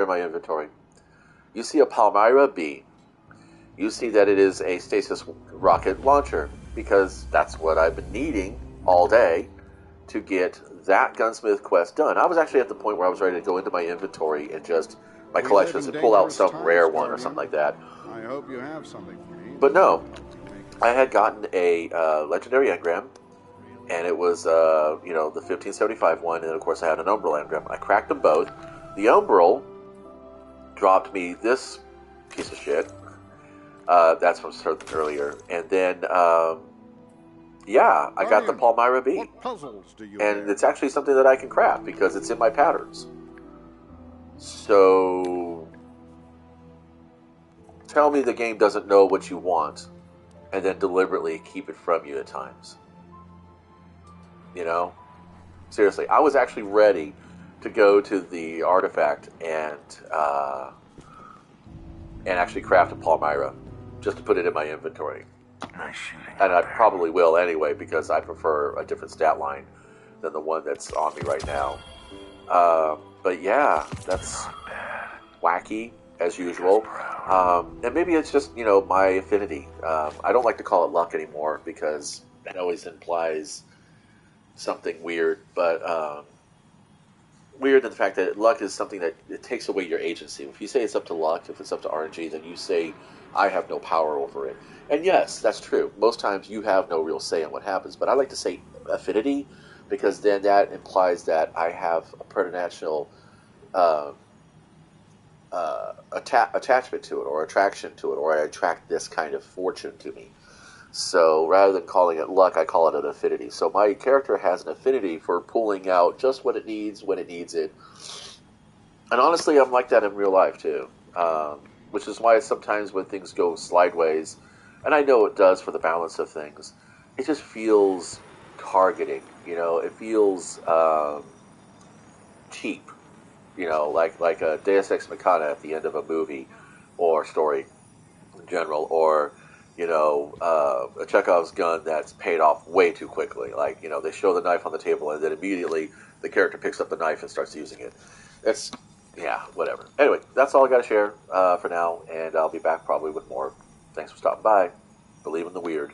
in my inventory. You see a Palmyra B. You see that it is a stasis rocket launcher, because that's what I've been needing all day to get that gunsmith quest done. I was actually at the point where I was ready to go into my inventory and just my collections and pull out some rare one or something like that. I hope you have something for me. But no, I had gotten a legendary engram, and it was the 1575 one, and of course I had an umbral engram. I cracked them both. The umbral dropped me this piece of shit. That's from something earlier, and then I got the Palmyra B. What puzzles do you and have? it's actually something that I can craft because it's in my patterns. So tell me the game doesn't know what you want and then deliberately keep it from you at times. You know? Seriously, I was actually ready to go to the artifact and actually craft a Palmyra just to put it in my inventory. Nice shooting. And I probably will anyway, because I prefer a different stat line than the one that's on me right now. But yeah, that's wacky, as usual. And maybe it's just, my affinity. I don't like to call it luck anymore, because that always implies something weird. But weird in the fact that luck is something that it takes away your agency. If you say it's up to luck, if it's up to RNG, then you say, I have no power over it. And yes, that's true. Most times you have no real say in what happens. But I like to say affinity, because then that implies that I have a preternatural attachment to it, or attraction to it, or I attract this kind of fortune to me. So rather than calling it luck, I call it an affinity. So my character has an affinity for pulling out just what it needs when it needs it. And honestly, I'm like that in real life too. Which is why sometimes when things go sideways, and I know it does for the balance of things, it just feels targeting. It feels cheap. Like a Deus Ex Machina at the end of a movie or story in general, or a Chekhov's gun that's paid off way too quickly. Like, they show the knife on the table and then immediately the character picks up the knife and starts using it. It's, whatever. Anyway, that's all I got to share for now, and I'll be back probably with more. Thanks for stopping by. Believe in the weird.